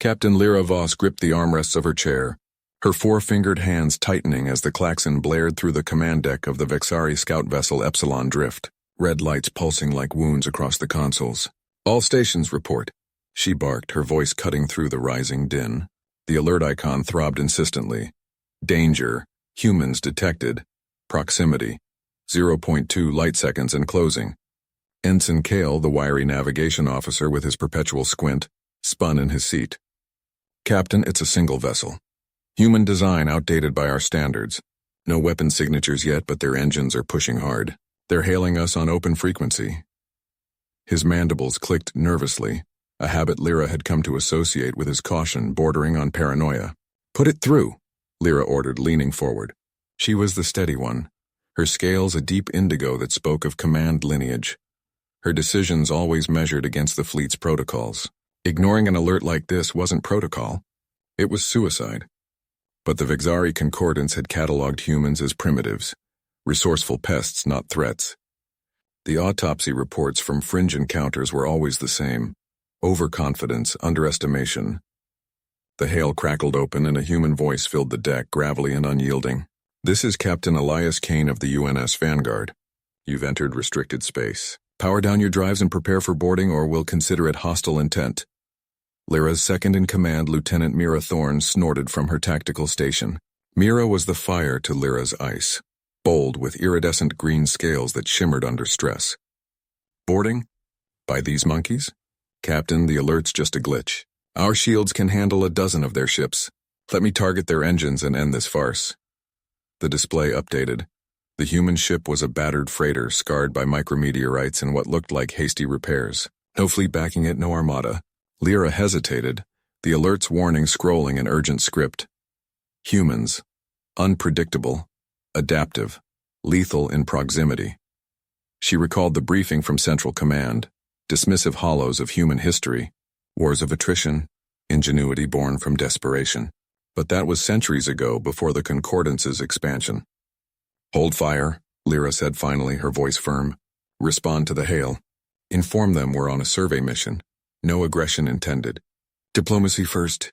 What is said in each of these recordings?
Captain Lyra Voss gripped the armrests of her chair, her four-fingered hands tightening as the klaxon blared through the command deck of the Vexari scout vessel Epsilon Drift, red lights pulsing like wounds across the consoles. "All stations report," she barked, her voice cutting through the rising din. The alert icon throbbed insistently. "Danger. Humans detected. Proximity. 0.2 light seconds and closing." Ensign Kale, the wiry navigation officer with his perpetual squint, spun in his seat. "Captain, it's a single vessel. Human design outdated by our standards. No weapon signatures yet, but their engines are pushing hard. They're hailing us on open frequency." His mandibles clicked nervously, a habit Lyra had come to associate with his caution bordering on paranoia. "Put it through," Lyra ordered, leaning forward. She was the steady one, her scales a deep indigo that spoke of command lineage. Her decisions always measured against the fleet's protocols. Ignoring an alert like this wasn't protocol. It was suicide. But the Vexari Concordance had catalogued humans as primitives, resourceful pests, not threats. The autopsy reports from fringe encounters were always the same: overconfidence, underestimation. The hail crackled open and a human voice filled the deck, gravelly and unyielding. "This is Captain Elias Kane of the UNS Vanguard. You've entered restricted space. Power down your drives and prepare for boarding, or we'll consider it hostile intent." Lyra's second-in-command, Lieutenant Mira Thorne, snorted from her tactical station. Mira was the fire to Lyra's ice, bold with iridescent green scales that shimmered under stress. "Boarding? By these monkeys? Captain, the alert's just a glitch. Our shields can handle a dozen of their ships. Let me target their engines and end this farce." The display updated. The human ship was a battered freighter scarred by micrometeorites and what looked like hasty repairs. No fleet backing it, no armada. Lyra hesitated, the alert's warning scrolling in urgent script. Humans. Unpredictable. Adaptive. Lethal in proximity. She recalled the briefing from Central Command. Dismissive hollows of human history. Wars of attrition. Ingenuity born from desperation. But that was centuries ago, before the Concordance's expansion. "Hold fire," Lyra said finally, her voice firm. "Respond to the hail. Inform them we're on a survey mission. No aggression intended. Diplomacy first."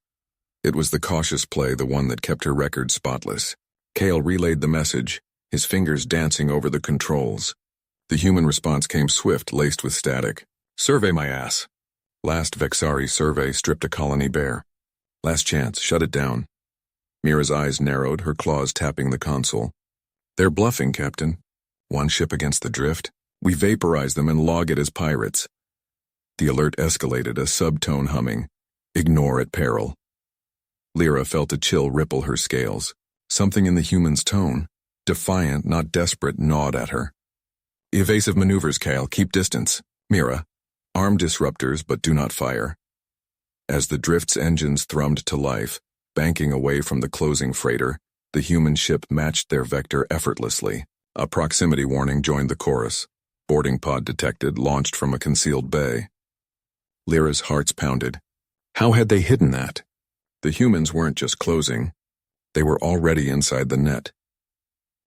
It was the cautious play, the one that kept her record spotless. Kale relayed the message, his fingers dancing over the controls. The human response came swift, laced with static. "Survey my ass." Last Vexari survey stripped a colony bare. Last chance, shut it down. Mira's eyes narrowed, her claws tapping the console. "They're bluffing, Captain. One ship against the drift. We vaporize them and log it as pirates." The alert escalated, a subtone humming. "Ignore at peril." Lyra felt a chill ripple her scales. Something in the human's tone, defiant, not desperate, gnawed at her. "Evasive maneuvers, Kale. Keep distance. Mira. Arm disruptors, but do not fire." As the drift's engines thrummed to life, banking away from the closing freighter, the human ship matched their vector effortlessly. A proximity warning joined the chorus. Boarding pod detected, launched from a concealed bay. Lyra's hearts pounded. How had they hidden that? The humans weren't just closing. They were already inside the net.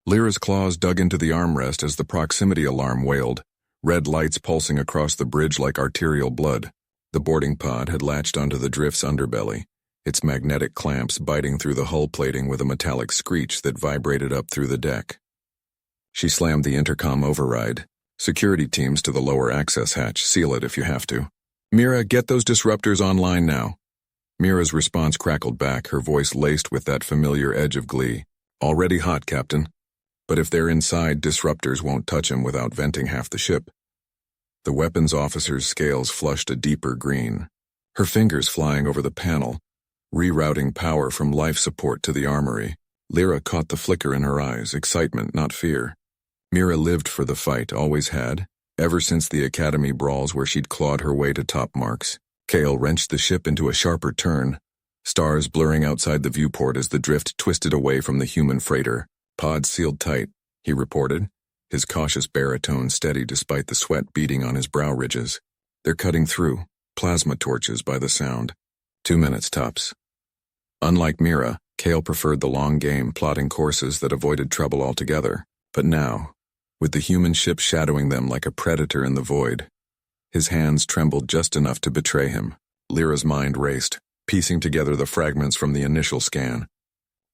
Lyra's claws dug into the armrest as the proximity alarm wailed, red lights pulsing across the bridge like arterial blood. The boarding pod had latched onto the drift's underbelly, its magnetic clamps biting through the hull plating with a metallic screech that vibrated up through the deck. She slammed the intercom override. "Security teams to the lower access hatch. Seal it if you have to. Mira, get those disruptors online now." Mira's response crackled back, her voice laced with that familiar edge of glee. "Already hot, Captain. But if they're inside, disruptors won't touch him without venting half the ship." The weapons officer's scales flushed a deeper green, her fingers flying over the panel, rerouting power from life support to the armory. Lyra caught the flicker in her eyes, excitement, not fear. Mira lived for the fight, always had, ever since the academy brawls where she'd clawed her way to top marks. Kale wrenched the ship into a sharper turn, stars blurring outside the viewport as the drift twisted away from the human freighter. "Pod sealed tight," he reported, his cautious baritone steady despite the sweat beading on his brow ridges. "They're cutting through, plasma torches by the sound. 2 minutes tops." Unlike Mira, Kale preferred the long game, plotting courses that avoided trouble altogether. But now, with the human ship shadowing them like a predator in the void, his hands trembled just enough to betray him. Lyra's mind raced. piecing together the fragments from the initial scan.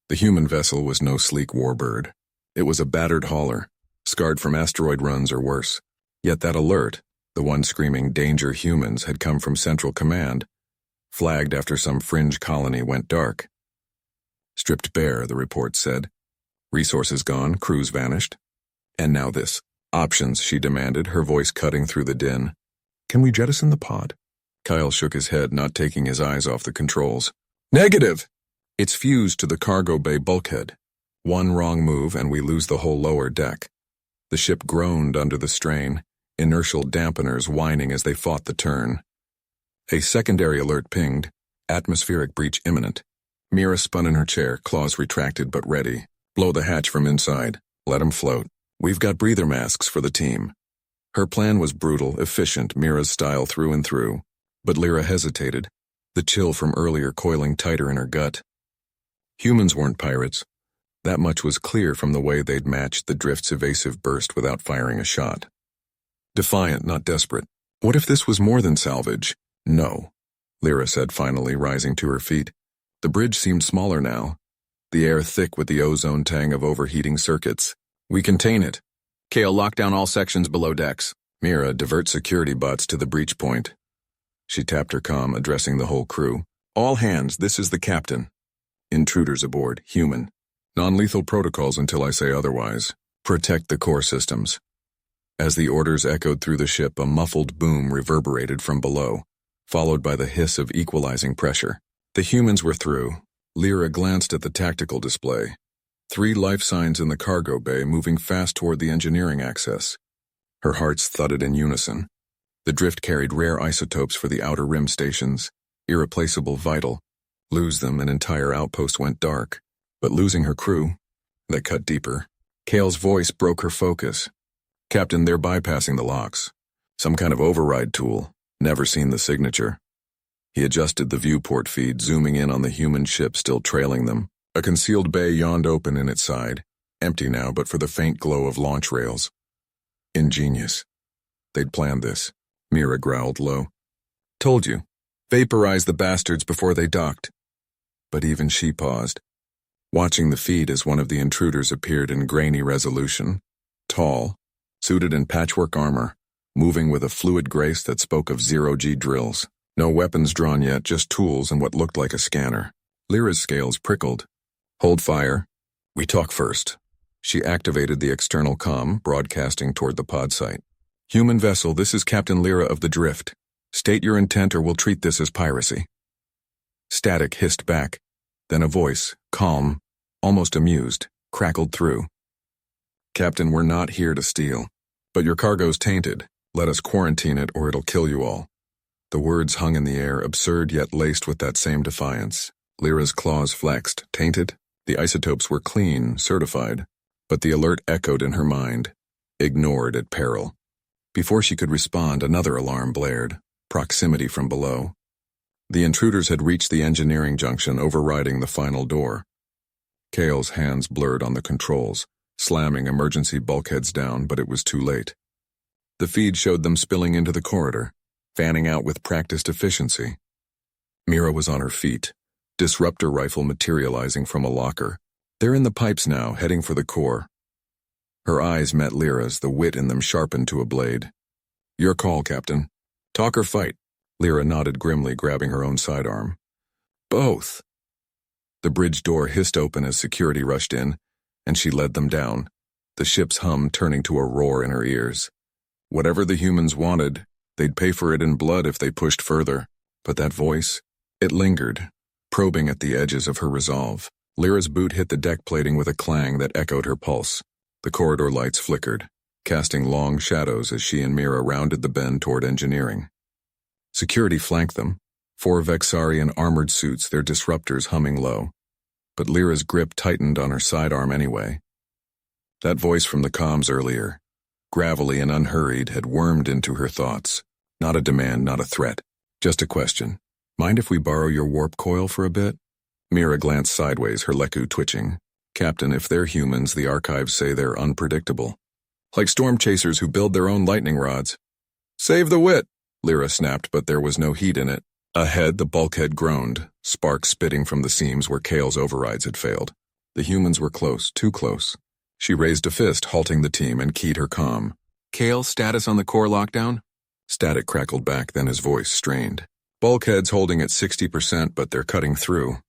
The human vessel was no sleek warbird. It was a battered hauler, scarred from asteroid runs or worse. Yet that alert, the one screaming "Danger humans," had come from Central Command, flagged after some fringe colony went dark. Stripped bare, the report said. Resources gone, crews vanished. And now this. Options, she demanded, her voice cutting through the din. Can we jettison the pod? Kyle shook his head, not taking his eyes off the controls. Negative! It's fused to the cargo bay bulkhead. One wrong move and we lose the whole lower deck. The ship groaned under the strain, inertial dampeners whining as they fought the turn. A secondary alert pinged. Atmospheric breach imminent. Mira spun in her chair, claws retracted but ready. Blow the hatch from inside. Let 'em float. We've got breather masks for the team. Her plan was brutal, efficient, Mira's style through and through. But Lyra hesitated, the chill from earlier coiling tighter in her gut. Humans weren't pirates. That much was clear from the way they'd matched the drift's evasive burst without firing a shot. Defiant, not desperate. What if this was more than salvage? No, Lyra said finally, rising to her feet. The bridge seemed smaller now, the air thick with the ozone tang of overheating circuits. We contain it. Kale, lock down all sections below decks. Mira, divert security bots to the breach point. She tapped her comm, addressing the whole crew. All hands, this is the captain. Intruders aboard, human. Non-lethal protocols until I say otherwise. Protect the core systems. As the orders echoed through the ship, a muffled boom reverberated from below, followed by the hiss of equalizing pressure. The humans were through. Lyra glanced at the tactical display. 3 life signs in the cargo bay moving fast toward the engineering access. Her hearts thudded in unison. The drift carried rare isotopes for the outer rim stations, irreplaceable vital. Lose them, an entire outpost went dark. But losing her crew, that cut deeper. Kale's voice broke her focus. Captain, they're bypassing the locks. Some kind of override tool. Never seen the signature. He adjusted the viewport feed, zooming in on the human ship still trailing them. A concealed bay yawned open in its side, empty now but for the faint glow of launch rails. Ingenious. They'd planned this, Mira growled low. Told you. Vaporize the bastards before they docked. But even she paused, watching the feed as one of the intruders appeared in grainy resolution. Tall, suited in patchwork armor, moving with a fluid grace that spoke of zero-G drills. No weapons drawn yet, just tools and what looked like a scanner. Lyra's scales prickled. Hold fire. We talk first. She activated the external comm, broadcasting toward the pod site. Human vessel, this is Captain Lyra of the Drift. State your intent or we'll treat this as piracy. Static hissed back. Then a voice, calm, almost amused, crackled through. Captain, we're not here to steal. But your cargo's tainted. Let us quarantine it or it'll kill you all. The words hung in the air, absurd yet laced with that same defiance. Lyra's claws flexed. Tainted? The isotopes were clean, certified. But the alert echoed in her mind. Ignored at peril. Before she could respond, another alarm blared. Proximity from below. The intruders had reached the engineering junction, overriding the final door. Kale's hands blurred on the controls, slamming emergency bulkheads down, but it was too late. The feed showed them spilling into the corridor, fanning out with practiced efficiency. Mira was on her feet, disruptor rifle materializing from a locker. They're in the pipes now, heading for the core. Her eyes met Lyra's, the wit in them sharpened to a blade. Your call, Captain. Talk or fight? Lyra nodded grimly, grabbing her own sidearm. Both. The bridge door hissed open as security rushed in, and she led them down, the ship's hum turning to a roar in her ears. Whatever the humans wanted, they'd pay for it in blood if they pushed further. But that voice, it lingered, probing at the edges of her resolve. Lyra's boot hit the deck plating with a clang that echoed her pulse. The corridor lights flickered, casting long shadows as she and Mira rounded the bend toward engineering. Security flanked them, 4 Vexarian armored suits, their disruptors humming low. But Lyra's grip tightened on her sidearm anyway. That voice from the comms earlier, gravelly and unhurried, had wormed into her thoughts. Not a demand, not a threat. Just a question. Mind if we borrow your warp coil for a bit? Mira glanced sideways, her leku twitching. Captain, if they're humans, the archives say they're unpredictable. Like storm chasers who build their own lightning rods. Save the wit, Lyra snapped, but there was no heat in it. Ahead, the bulkhead groaned, sparks spitting from the seams where Kale's overrides had failed. The humans were close, too close. She raised a fist, halting the team, and keyed her comm. "Kale, status on the core lockdown?" Static crackled back, then his voice strained. "Bulkheads holding at 60%, but they're cutting through.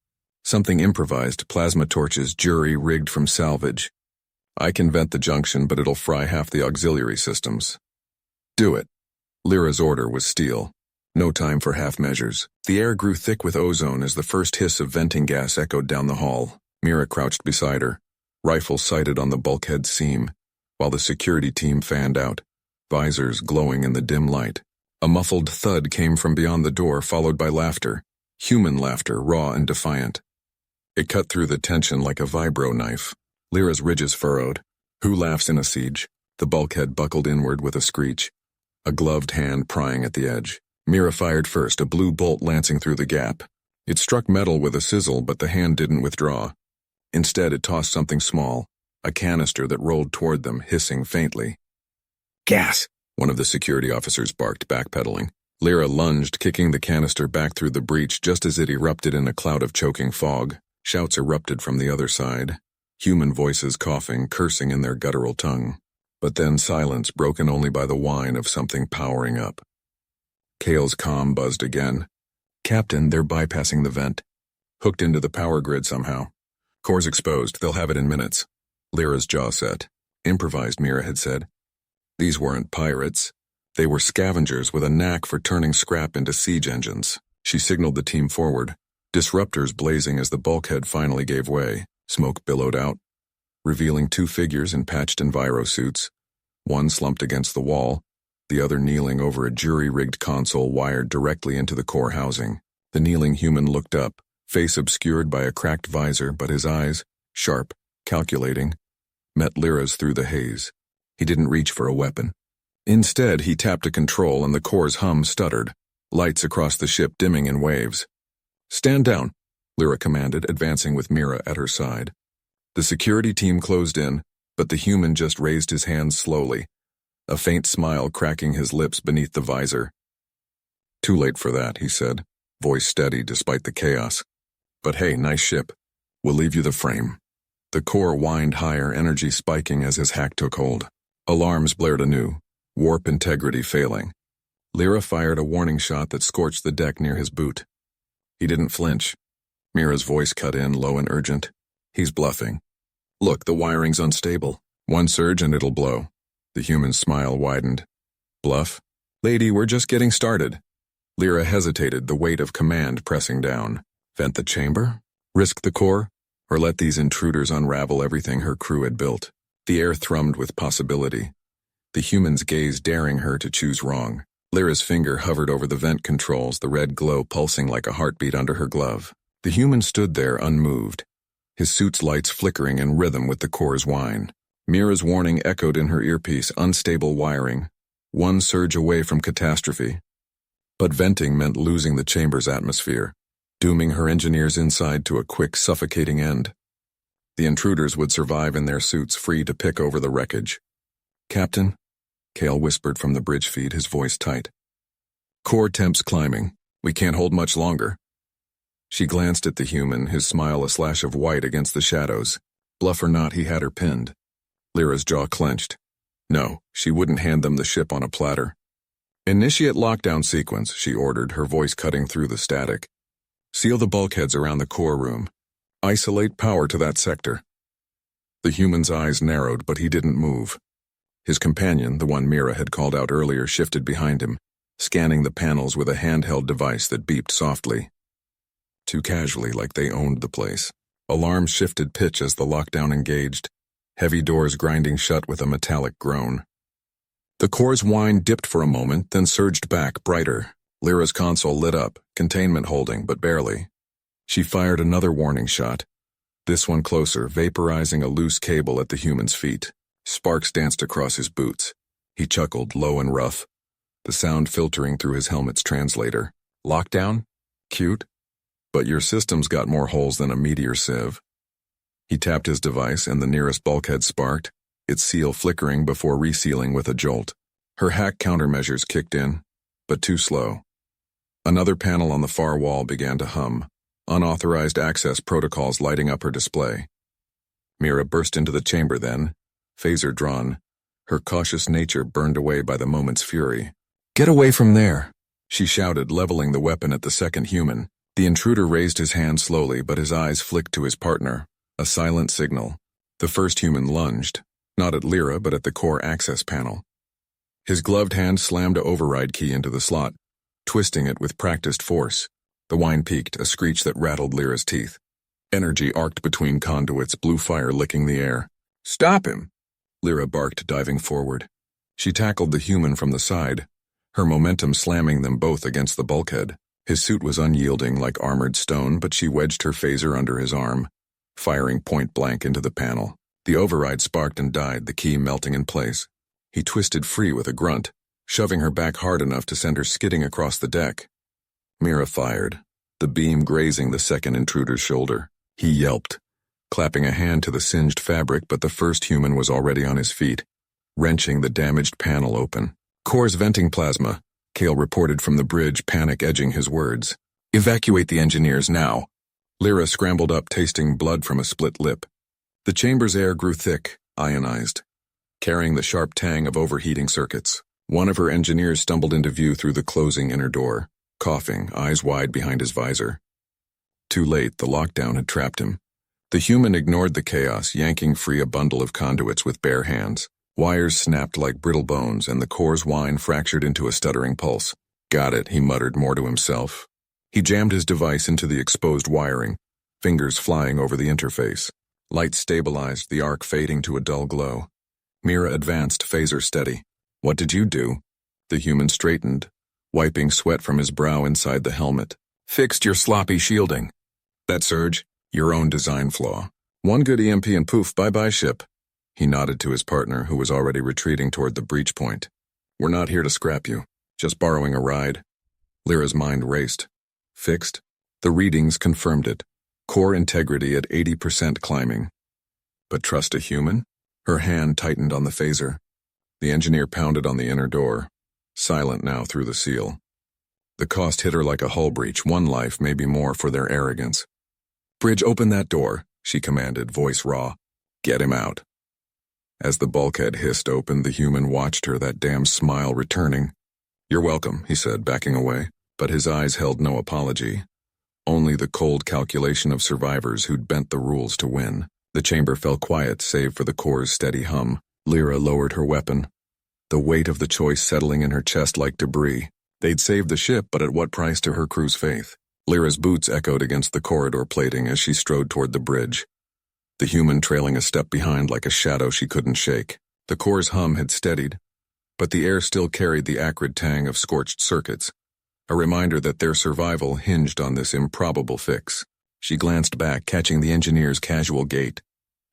Something improvised, plasma torches, jury-rigged from salvage. I can vent the junction, but it'll fry half the auxiliary systems." "Do it." Lyra's order was steel. No time for half measures. The air grew thick with ozone as the first hiss of venting gas echoed down the hall. Mira crouched beside her, rifle sighted on the bulkhead seam, while the security team fanned out, visors glowing in the dim light. A muffled thud came from beyond the door, followed by laughter. Human laughter, raw and defiant. It cut through the tension like a vibro knife. Lyra's ridges furrowed. Who laughs in a siege? The bulkhead buckled inward with a screech, a gloved hand prying at the edge. Mira fired first, a blue bolt lancing through the gap. It struck metal with a sizzle, but the hand didn't withdraw. Instead, it tossed something small, a canister that rolled toward them, hissing faintly. "Gas!" one of the security officers barked, backpedaling. Lyra lunged, kicking the canister back through the breach just as it erupted in a cloud of choking fog. Shouts erupted from the other side, human voices coughing, cursing in their guttural tongue. But then silence, broken only by the whine of something powering up. Kale's comm buzzed again. "Captain, they're bypassing the vent. Hooked into the power grid somehow. Core's exposed, they'll have it in minutes." Lyra's jaw set. Improvised, Mira had said. These weren't pirates. They were scavengers with a knack for turning scrap into siege engines. She signaled the team forward, disruptors blazing as the bulkhead finally gave way. Smoke billowed out, revealing two figures in patched enviro suits, one slumped against the wall, the other kneeling over a jury-rigged console wired directly into the core housing. The kneeling human looked up, face obscured by a cracked visor, but his eyes, sharp, calculating, met Lyra's through the haze. He didn't reach for a weapon. Instead, he tapped a control and the core's hum stuttered, lights across the ship dimming in waves. "Stand down," Lyra commanded, advancing with Mira at her side. The security team closed in, but the human just raised his hands slowly, a faint smile cracking his lips beneath the visor. "Too late for that," he said, voice steady despite the chaos. "But hey, nice ship. We'll leave you the frame." The core whined higher, energy spiking as his hack took hold. Alarms blared anew, warp integrity failing. Lyra fired a warning shot that scorched the deck near his boot. He didn't flinch. Mira's voice cut in, low and urgent. "He's bluffing. Look, the wiring's unstable. One surge and it'll blow." The human's smile widened. "Bluff? Lady, we're just getting started." Lyra hesitated, the weight of command pressing down. Vent the chamber? Risk the core? Or let these intruders unravel everything her crew had built? The air thrummed with possibility, the human's gaze daring her to choose wrong. Lyra's finger hovered over the vent controls, the red glow pulsing like a heartbeat under her glove. The human stood there unmoved, his suit's lights flickering in rhythm with the core's whine. Mira's warning echoed in her earpiece, unstable wiring, one surge away from catastrophe. But venting meant losing the chamber's atmosphere, dooming her engineers inside to a quick, suffocating end. The intruders would survive in their suits, free to pick over the wreckage. "Captain," Kale whispered from the bridge feed, his voice tight. "Core temps climbing. We can't hold much longer." She glanced at the human, his smile a slash of white against the shadows. Bluff or not, he had her pinned. Lyra's jaw clenched. No, she wouldn't hand them the ship on a platter. "Initiate lockdown sequence," she ordered, her voice cutting through the static. "Seal the bulkheads around the core room. Isolate power to that sector." The human's eyes narrowed, but he didn't move. His companion, the one Mira had called out earlier, shifted behind him, scanning the panels with a handheld device that beeped softly. Too casually, like they owned the place. Alarms shifted pitch as the lockdown engaged, heavy doors grinding shut with a metallic groan. The core's whine dipped for a moment, then surged back, brighter. Lyra's console lit up, containment holding, but barely. She fired another warning shot, this one closer, vaporizing a loose cable at the human's feet. Sparks danced across his boots. He chuckled, low and rough, the sound filtering through his helmet's translator. "Lockdown? Cute? But your system's got more holes than a meteor sieve." He tapped his device and the nearest bulkhead sparked, its seal flickering before resealing with a jolt. Her hack countermeasures kicked in, but too slow. Another panel on the far wall began to hum, unauthorized access protocols lighting up her display. Mira burst into the chamber then, phaser drawn, her cautious nature burned away by the moment's fury. "Get away from there!" she shouted, leveling the weapon at the second human. The intruder raised his hand slowly, but his eyes flicked to his partner, a silent signal. The first human lunged, not at Lyra but at the core access panel. His gloved hand slammed a override key into the slot, twisting it with practiced force. The whine peaked, a screech that rattled Lyra's teeth. Energy arced between conduits, blue fire licking the air. "Stop him!" Lyra barked, diving forward. She tackled the human from the side, her momentum slamming them both against the bulkhead. His suit was unyielding like armored stone, but she wedged her phaser under his arm, firing point blank into the panel. The override sparked and died, the key melting in place. He twisted free with a grunt, shoving her back hard enough to send her skidding across the deck. Mira fired, the beam grazing the second intruder's shoulder. He yelped, clapping a hand to the singed fabric, but the first human was already on his feet, wrenching the damaged panel open. "Core's venting plasma," Kale reported from the bridge, panic edging his words. "Evacuate the engineers now." Lyra scrambled up, tasting blood from a split lip. The chamber's air grew thick, ionized, carrying the sharp tang of overheating circuits. One of her engineers stumbled into view through the closing inner door, coughing, eyes wide behind his visor. Too late, the lockdown had trapped him. The human ignored the chaos, yanking free a bundle of conduits with bare hands. Wires snapped like brittle bones, and the core's whine fractured into a stuttering pulse. "Got it," he muttered more to himself. He jammed his device into the exposed wiring, fingers flying over the interface. Light stabilized, the arc fading to a dull glow. Mira advanced, phaser steady. "What did you do?" The human straightened, wiping sweat from his brow inside the helmet. "Fixed your sloppy shielding." "That surge? Your own design flaw. One good EMP and poof, bye-bye ship." He nodded to his partner, who was already retreating toward the breach point. "We're not here to scrap you. Just borrowing a ride." Lyra's mind raced. Fixed? The readings confirmed it. Core integrity at 80% climbing. But trust a human? Her hand tightened on the phaser. The engineer pounded on the inner door, silent now through the seal. The cost hit her like a hull breach, one life, maybe more, for their arrogance. "Bridge, open that door," she commanded, voice raw. "Get him out." As the bulkhead hissed open, the human watched her, that damn smile returning. "You're welcome," he said, backing away, but his eyes held no apology. Only the cold calculation of survivors who'd bent the rules to win. The chamber fell quiet, save for the core's steady hum. Lyra lowered her weapon, the weight of the choice settling in her chest like debris. They'd saved the ship, but at what price to her crew's faith? Lyra's boots echoed against the corridor plating as she strode toward the bridge, the human trailing a step behind like a shadow she couldn't shake. The core's hum had steadied, but the air still carried the acrid tang of scorched circuits, a reminder that their survival hinged on this improbable fix. She glanced back, catching the engineer's casual gait,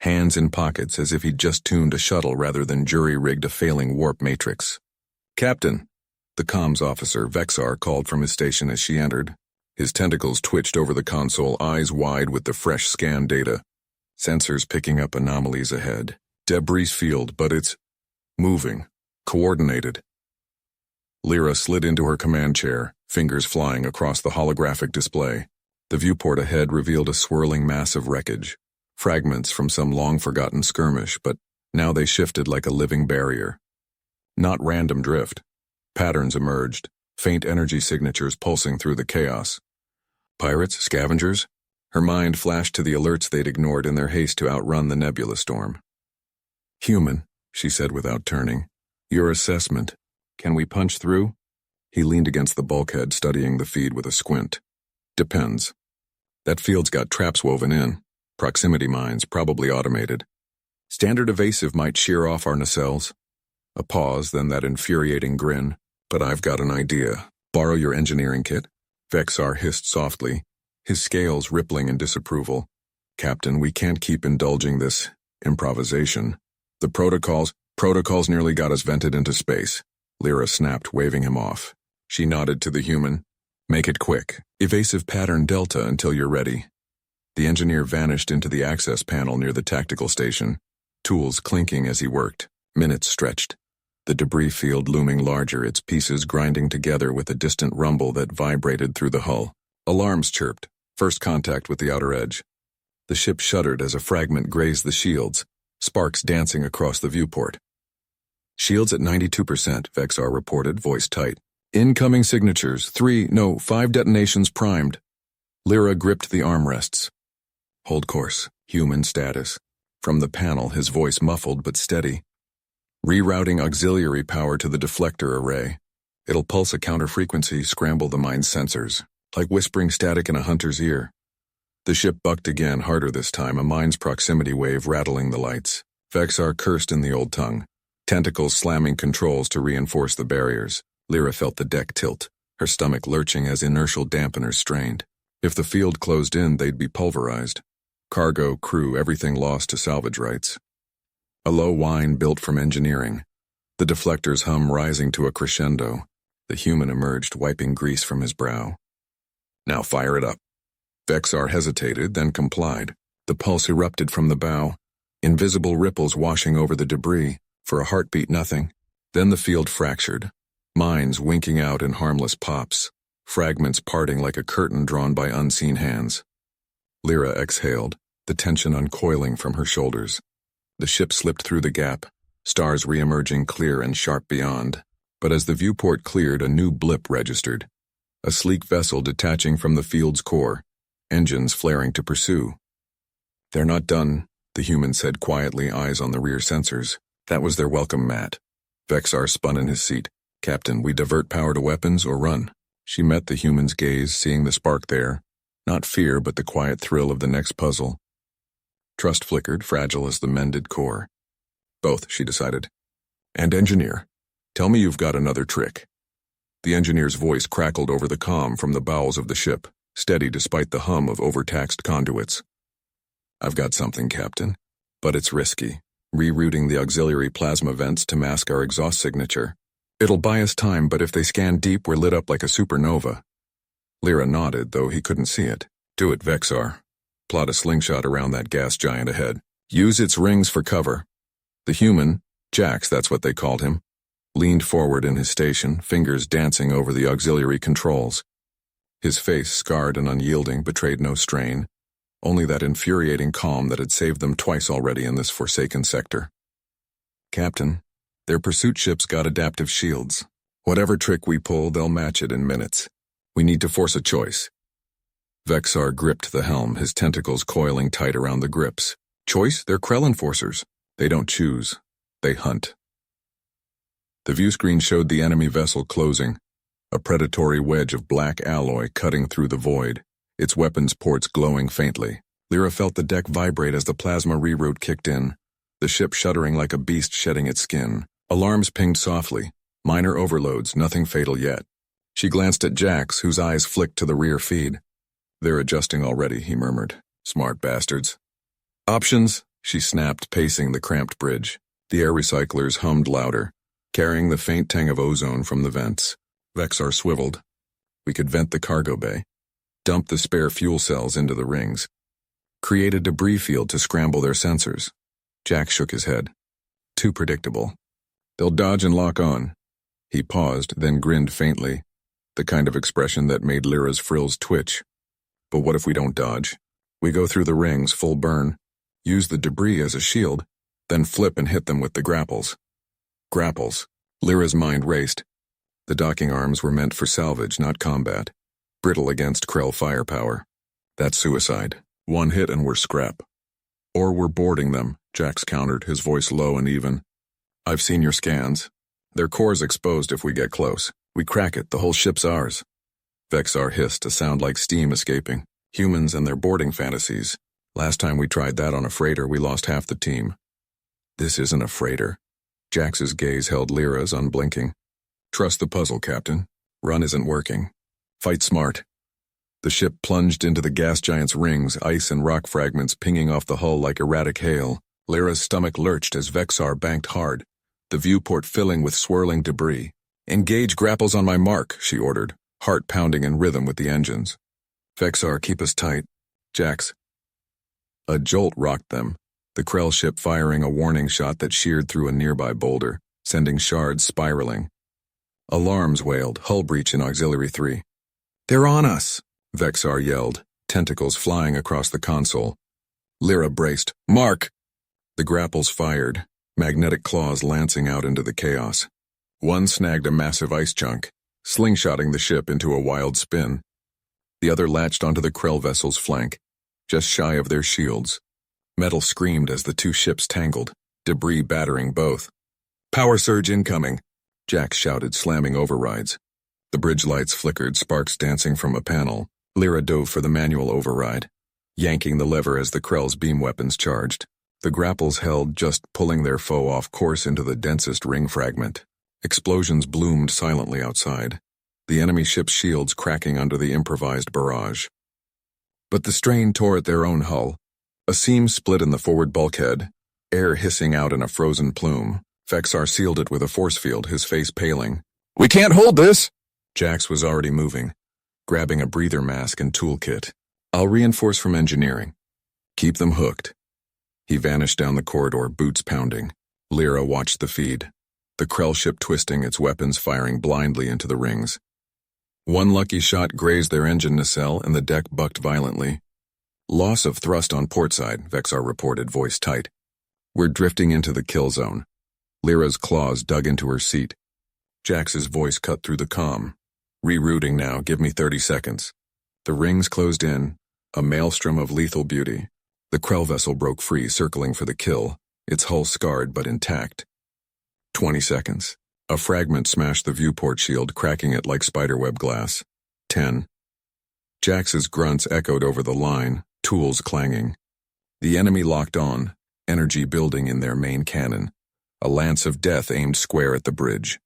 hands in pockets as if he'd just tuned a shuttle rather than jury-rigged a failing warp matrix. "Captain," the comms officer, Vexar, called from his station as she entered. His tentacles twitched over the console, eyes wide with the fresh scan data. Sensors picking up anomalies ahead. Debris field, but it's moving. Coordinated. Lyra slid into her command chair, fingers flying across the holographic display. The viewport ahead revealed a swirling mass of wreckage, fragments from some long-forgotten skirmish, but now they shifted like a living barrier. Not random drift. Patterns emerged, faint energy signatures pulsing through the chaos. Pirates? Scavengers? Her mind flashed to the alerts they'd ignored in their haste to outrun the nebula storm. "Human," she said without turning. "Your assessment. Can we punch through?" He leaned against the bulkhead, studying the feed with a squint. "Depends. That field's got traps woven in. Proximity mines, probably automated. Standard evasive might shear off our nacelles." A pause, then that infuriating grin. "But I've got an idea. Borrow your engineering kit?" Vexar hissed softly, his scales rippling in disapproval. "Captain, we can't keep indulging this improvisation. The protocols nearly got us vented into space." Lyra snapped, waving him off. She nodded to the human. "Make it quick. Evasive pattern Delta until you're ready." The engineer vanished into the access panel near the tactical station, tools clinking as he worked. Minutes stretched, the debris field looming larger, its pieces grinding together with a distant rumble that vibrated through the hull. Alarms chirped, First contact with the outer edge. The ship shuddered as a fragment grazed the shields, sparks dancing across the viewport. Shields at 92%, Vexar reported, voice tight. Incoming signatures, 5 detonations primed. Lyra gripped the armrests. Hold course, human status. From the panel, his voice muffled but steady. Rerouting auxiliary power to the deflector array. It'll pulse a counter-frequency, scramble the mind's sensors, like whispering static in a hunter's ear. The ship bucked again, harder this time, a mind's proximity wave rattling the lights. Vexar cursed in the old tongue, tentacles slamming controls to reinforce the barriers. Lyra felt the deck tilt, her stomach lurching as inertial dampeners strained. If the field closed in, they'd be pulverized. Cargo, crew, everything lost to salvage rights. A low whine built from engineering, the deflector's hum rising to a crescendo. The human emerged, wiping grease from his brow. Now fire it up. Vexar hesitated, then complied. The pulse erupted from the bow, invisible ripples washing over the debris, for a heartbeat nothing. Then the field fractured, minds winking out in harmless pops, fragments parting like a curtain drawn by unseen hands. Lyra exhaled, the tension uncoiling from her shoulders. The ship slipped through the gap, stars re-emerging clear and sharp beyond. But as the viewport cleared, a new blip registered. A sleek vessel detaching from the field's core, engines flaring to pursue. They're not done, the human said quietly, eyes on the rear sensors. That was their welcome mat. Vexar spun in his seat. Captain, we divert power to weapons or run? She met the human's gaze, seeing the spark there. Not fear, but the quiet thrill of the next puzzle. Trust flickered, fragile as the mended core. Both, she decided. And engineer, tell me you've got another trick. The engineer's voice crackled over the comm from the bowels of the ship, steady despite the hum of overtaxed conduits. I've got something, Captain, but it's risky. Rerouting the auxiliary plasma vents to mask our exhaust signature. It'll buy us time, but if they scan deep, we're lit up like a supernova. Lyra nodded, though he couldn't see it. Do it, Vexar. Plot a slingshot around that gas giant ahead. Use its rings for cover. The human, Jax, that's what they called him, leaned forward in his station, fingers dancing over the auxiliary controls. His face, scarred and unyielding, betrayed no strain, only that infuriating calm that had saved them twice already in this forsaken sector. Captain, their pursuit ships got adaptive shields. Whatever trick we pull, they'll match it in minutes. We need to force a choice. Vexar gripped the helm, his tentacles coiling tight around the grips. Choice? They're Krell enforcers. They don't choose. They hunt. The viewscreen showed the enemy vessel closing, a predatory wedge of black alloy cutting through the void, its weapons ports glowing faintly. Lyra felt the deck vibrate as the plasma reroute kicked in, the ship shuddering like a beast shedding its skin. Alarms pinged softly, minor overloads, nothing fatal yet. She glanced at Jax, whose eyes flicked to the rear feed. They're adjusting already, he murmured. Smart bastards. Options, she snapped, pacing the cramped bridge. The air recyclers hummed louder, carrying the faint tang of ozone from the vents. Vexar swiveled. We could vent the cargo bay, dump the spare fuel cells into the rings, create a debris field to scramble their sensors. Jack shook his head. Too predictable. They'll dodge and lock on. He paused, then grinned faintly, the kind of expression that made Lyra's frills twitch. But what if we don't dodge? We go through the rings, full burn, use the debris as a shield, then flip and hit them with the grapples. Grapples. Lyra's mind raced. The docking arms were meant for salvage, not combat. Brittle against Krell firepower. That's suicide. One hit and we're scrap. Or we're boarding them, Jax countered, his voice low and even. I've seen your scans. Their core's exposed if we get close. We crack it, the whole ship's ours. Vexar hissed, a sound like steam escaping. Humans and their boarding fantasies. Last time we tried that on a freighter, we lost half the team. This isn't a freighter. Jax's gaze held Lyra's, unblinking. Trust the puzzle, Captain. Run isn't working. Fight smart. The ship plunged into the gas giant's rings, ice and rock fragments pinging off the hull like erratic hail. Lyra's stomach lurched as Vexar banked hard, the viewport filling with swirling debris. Engage grapples on my mark, she ordered, heart pounding in rhythm with the engines. Vexar, keep us tight. Jax. A jolt rocked them, the Krell ship firing a warning shot that sheared through a nearby boulder, sending shards spiraling. Alarms wailed, hull breach in Auxiliary 3. They're on us, Vexar yelled, tentacles flying across the console. Lyra braced. Mark! The grapples fired, magnetic claws lancing out into the chaos. One snagged a massive ice chunk, slingshotting the ship into a wild spin. The other latched onto the Krell vessel's flank, just shy of their shields. Metal screamed as the two ships tangled, debris battering both. Power surge incoming, Jax shouted, slamming overrides. The bridge lights flickered, sparks dancing from a panel. Lyra dove for the manual override, yanking the lever as the Krell's beam weapons charged. The grapples held, just pulling their foe off course into the densest ring fragment. Explosions bloomed silently outside, the enemy ship's shields cracking under the improvised barrage. But the strain tore at their own hull. A seam split in the forward bulkhead, air hissing out in a frozen plume. Vexar sealed it with a force field, his face paling. "We can't hold this!" Jax was already moving, grabbing a breather mask and toolkit. "I'll reinforce from engineering. Keep them hooked." He vanished down the corridor, boots pounding. Lyra watched the feed, the Krell ship twisting, its weapons firing blindly into the rings. One lucky shot grazed their engine nacelle and the deck bucked violently. "Loss of thrust on port side," Vexar reported, voice tight. "We're drifting into the kill zone." Lyra's claws dug into her seat. Jax's voice cut through the comm. "Rerouting now, give me 30 seconds. The rings closed in, a maelstrom of lethal beauty. The Krell vessel broke free, circling for the kill, its hull scarred but intact. 20 seconds. A fragment smashed the viewport shield, cracking it like spiderweb glass. 10. Jax's grunts echoed over the line, tools clanging. The enemy locked on, energy building in their main cannon. A lance of death aimed square at the bridge.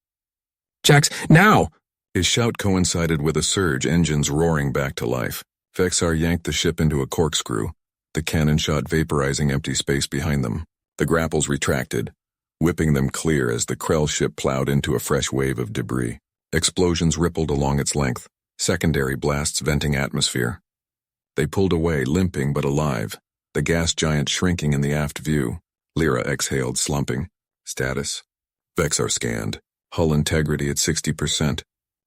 "Jax, now!" His shout coincided with a surge, engines roaring back to life. Vexar yanked the ship into a corkscrew, the cannon shot vaporizing empty space behind them. The grapples retracted, whipping them clear as the Krell ship plowed into a fresh wave of debris. Explosions rippled along its length, secondary blasts venting atmosphere. They pulled away, limping but alive, the gas giant shrinking in the aft view. Lyra exhaled, slumping. "Status?" Vexar scanned. Hull integrity at 60%.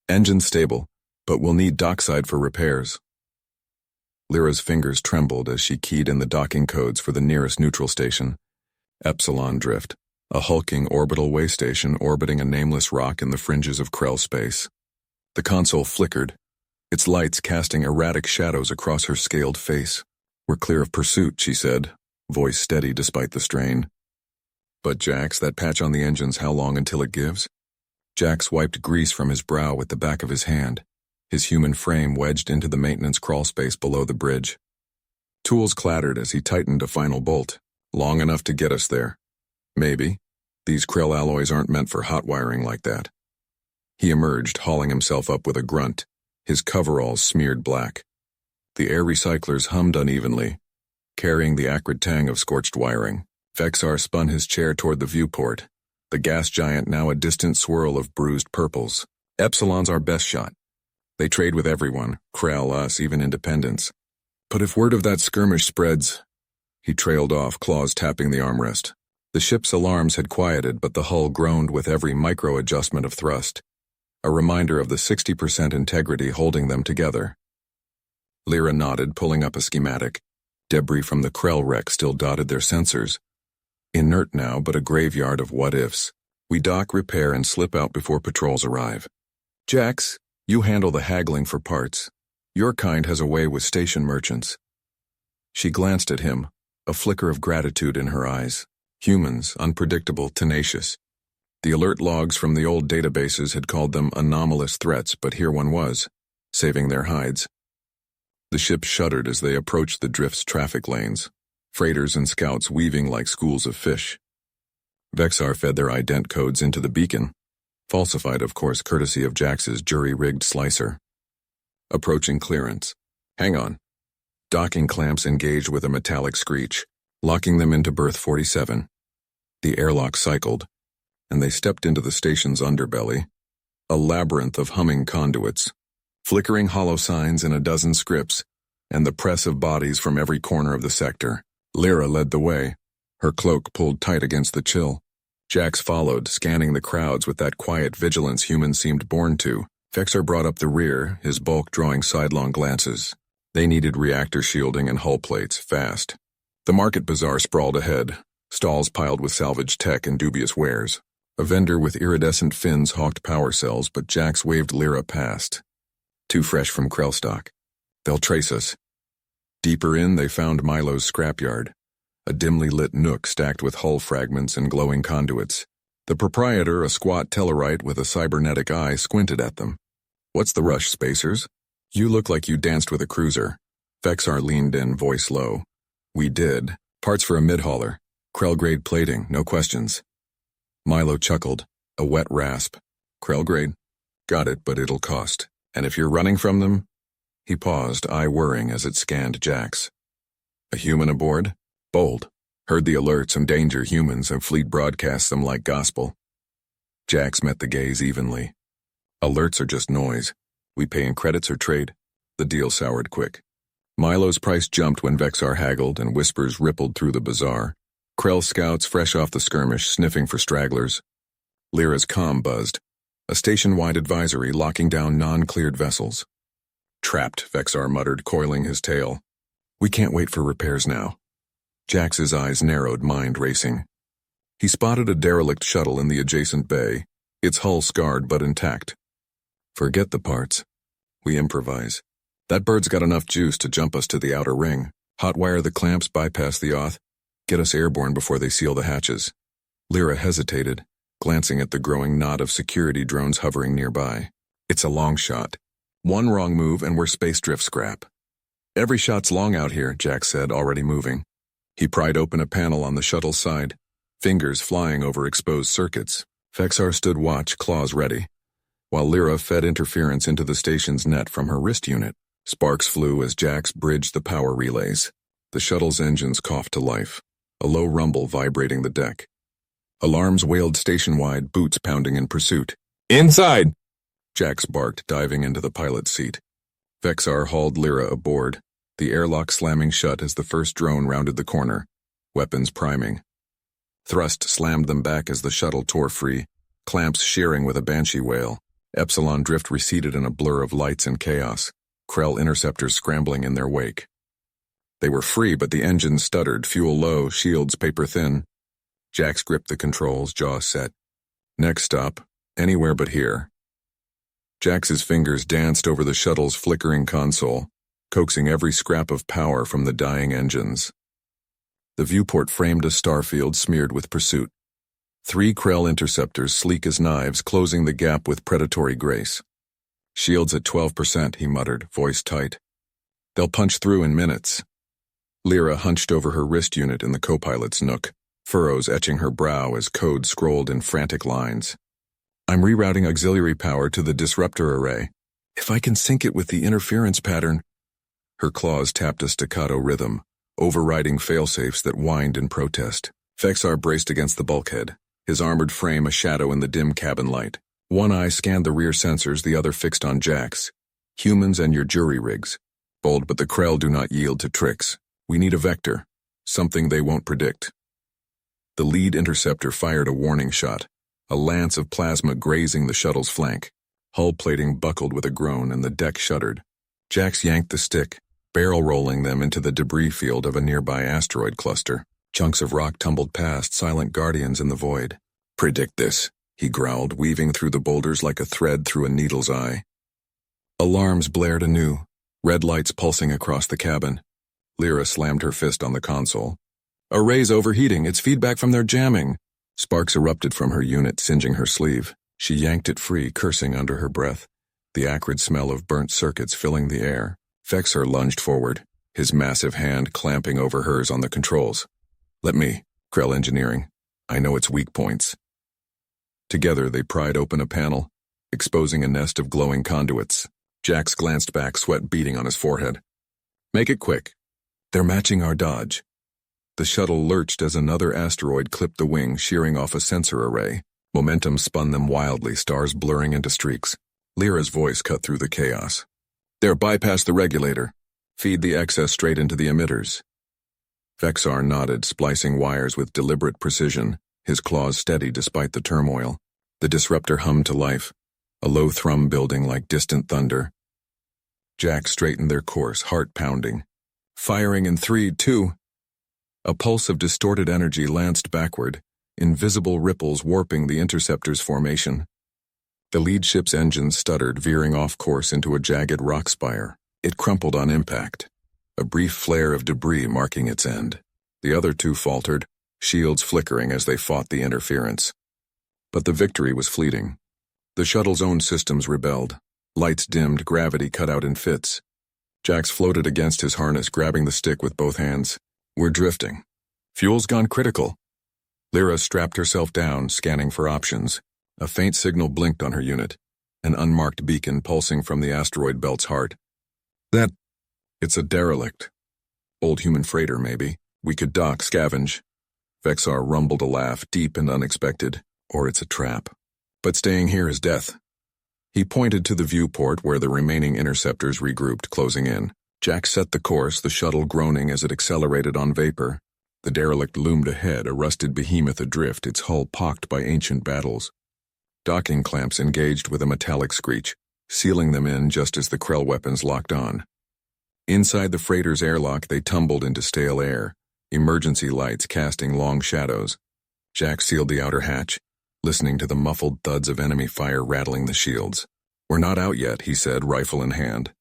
Engine stable, but we'll need dockside for repairs. Lyra's fingers trembled as she keyed in the docking codes for the nearest neutral station. Epsilon Drift, a hulking orbital way station orbiting a nameless rock in the fringes of Krell space. The console flickered, its lights casting erratic shadows across her scaled face. "We're clear of pursuit," she said, voice steady despite the strain. "But Jax, that patch on the engines, how long until it gives?" Jax wiped grease from his brow with the back of his hand, his human frame wedged into the maintenance crawlspace below the bridge. Tools clattered as he tightened a final bolt. "Long enough to get us there. Maybe. These Krell alloys aren't meant for hot wiring like that." He emerged, hauling himself up with a grunt, his coveralls smeared black. The air recyclers hummed unevenly, carrying the acrid tang of scorched wiring. Vexar spun his chair toward the viewport, the gas giant now a distant swirl of bruised purples. "Epsilon's our best shot. They trade with everyone, Krell, us, even independents. But if word of that skirmish spreads—" He trailed off, claws tapping the armrest. The ship's alarms had quieted, but the hull groaned with every micro-adjustment of thrust, a reminder of the 60% integrity holding them together. Lyra nodded, pulling up a schematic. Debris from the Krell wreck still dotted their sensors. Inert now, but a graveyard of what-ifs. "We dock, repair, and slip out before patrols arrive. Jax, you handle the haggling for parts. Your kind has a way with station merchants." She glanced at him, a flicker of gratitude in her eyes. Humans, unpredictable, tenacious. The alert logs from the old databases had called them anomalous threats, but here one was, saving their hides. The ship shuddered as they approached the drift's traffic lanes, freighters and scouts weaving like schools of fish. Vexar fed their ident codes into the beacon, falsified, of course, courtesy of Jax's jury-rigged slicer. Approaching clearance. "Hang on." Docking clamps engaged with a metallic screech, locking them into berth 47. The airlock cycled, and they stepped into the station's underbelly, a labyrinth of humming conduits, flickering hollow signs in a dozen scripts, and the press of bodies from every corner of the sector. Lyra led the way, her cloak pulled tight against the chill. Jax followed, scanning the crowds with that quiet vigilance humans seemed born to. Vexar brought up the rear, his bulk drawing sidelong glances. They needed reactor shielding and hull plates, fast. The market bazaar sprawled ahead, stalls piled with salvaged tech and dubious wares. A vendor with iridescent fins hawked power cells, but Jax waved Lyra past. Too fresh from Krell stock. They'll trace us. Deeper in, they found Milo's scrapyard, a dimly lit nook stacked with hull fragments and glowing conduits. The proprietor, a squat Tellarite with a cybernetic eye, squinted at them. "What's the rush, spacers? You look like you danced with a cruiser." Vexar leaned in, voice low. "We did. Parts for a mid-hauler. Krell-grade plating, no questions." Milo chuckled, a wet rasp. "Krell-grade? Got it, but it'll cost. And if you're running from them?" He paused, eye whirring as it scanned Jax. "A human aboard? Bold. Heard the alerts and danger humans, and fleet broadcasts them like gospel." Jax met the gaze evenly. "Alerts are just noise. We pay in credits or trade." The deal soured quick. Milo's price jumped when Vexar haggled and whispers rippled through the bazaar. Krell scouts fresh off the skirmish, sniffing for stragglers. Lyra's comm buzzed. A station-wide advisory locking down non-cleared vessels. "Trapped," Vexar muttered, coiling his tail. "We can't wait for repairs now." Jax's eyes narrowed, mind racing. He spotted a derelict shuttle in the adjacent bay, its hull scarred but intact. "Forget the parts. We improvise. That bird's got enough juice to jump us to the outer ring. Hotwire the clamps, bypass the auth. Get us airborne before they seal the hatches." Lyra hesitated, glancing at the growing knot of security drones hovering nearby. "It's a long shot. One wrong move and we're space drift scrap." "Every shot's long out here," Jax said, already moving. He pried open a panel on the shuttle's side, fingers flying over exposed circuits. Vexar stood watch, claws ready, while Lyra fed interference into the station's net from her wrist unit. Sparks flew as Jax bridged the power relays. The shuttle's engines coughed to life, a low rumble vibrating the deck. Alarms wailed station-wide, boots pounding in pursuit. "Inside!" Jax barked, diving into the pilot's seat. Vexar hauled Lyra aboard, the airlock slamming shut as the first drone rounded the corner, weapons priming. Thrust slammed them back as the shuttle tore free, clamps shearing with a banshee wail. Epsilon drift receded in a blur of lights and chaos, Krell interceptors scrambling in their wake. They were free, but the engines stuttered, fuel low, shields paper thin. Jax gripped the controls, jaw set. Next stop, anywhere but here. Jax's fingers danced over the shuttle's flickering console, coaxing every scrap of power from the dying engines. The viewport framed a starfield smeared with pursuit. 3 Krell interceptors, sleek as knives, closing the gap with predatory grace. "Shields at 12%, he muttered, voice tight. "They'll punch through in minutes." Lyra hunched over her wrist unit in the co-pilot's nook, furrows etching her brow as code scrolled in frantic lines. "I'm rerouting auxiliary power to the disruptor array. If I can sync it with the interference pattern." Her claws tapped a staccato rhythm, overriding failsafes that whined in protest. Vexar braced against the bulkhead, his armored frame a shadow in the dim cabin light. One eye scanned the rear sensors, the other fixed on Jax. "Humans and your jury rigs. Bold, but the Krell do not yield to tricks. We need a vector, something they won't predict." The lead interceptor fired a warning shot, a lance of plasma grazing the shuttle's flank. Hull plating buckled with a groan and the deck shuddered. Jax yanked the stick, barrel rolling them into the debris field of a nearby asteroid cluster. Chunks of rock tumbled past, silent guardians in the void. "Predict this," he growled, weaving through the boulders like a thread through a needle's eye. Alarms blared anew, red lights pulsing across the cabin. Lyra slammed her fist on the console. "Array's overheating, it's feedback from their jamming." Sparks erupted from her unit, singeing her sleeve. She yanked it free, cursing under her breath, the acrid smell of burnt circuits filling the air. Vexar lunged forward, his massive hand clamping over hers on the controls. "Let me, Krell Engineering. I know its weak points." Together they pried open a panel, exposing a nest of glowing conduits. Jax glanced back, sweat beading on his forehead. "Make it quick. They're matching our dodge." The shuttle lurched as another asteroid clipped the wing, shearing off a sensor array. Momentum spun them wildly, stars blurring into streaks. Lyra's voice cut through the chaos. "They're bypass the regulator. Feed the excess straight into the emitters." Vexar nodded, splicing wires with deliberate precision, his claws steady despite the turmoil. The disruptor hummed to life, a low thrum building like distant thunder. Jack straightened their course, heart pounding. Firing in 3, 2. A pulse of distorted energy lanced backward, invisible ripples warping the interceptor's formation. The lead ship's engines stuttered, veering off course into a jagged rock spire. It crumpled on impact, a brief flare of debris marking its end. The other two faltered, shields flickering as they fought the interference. But the victory was fleeting. The shuttle's own systems rebelled. Lights dimmed, gravity cut out in fits. Jax floated against his harness, grabbing the stick with both hands. We're drifting. Fuel's gone critical. Lyra strapped herself down, scanning for options. A faint signal blinked on her unit, an unmarked beacon pulsing from the asteroid belt's heart. It's a derelict. Old human freighter, maybe. We could dock, scavenge. Vexar rumbled a laugh, deep and unexpected. Or it's a trap. But staying here is death. He pointed to the viewport where the remaining interceptors regrouped, closing in. Jack set the course, the shuttle groaning as it accelerated on vapor. The derelict loomed ahead, a rusted behemoth adrift, its hull pocked by ancient battles. Docking clamps engaged with a metallic screech, sealing them in just as the Krell weapons locked on. Inside the freighter's airlock, they tumbled into stale air, emergency lights casting long shadows. Jack sealed the outer hatch, listening to the muffled thuds of enemy fire rattling the shields. We're not out yet, he said, rifle in hand.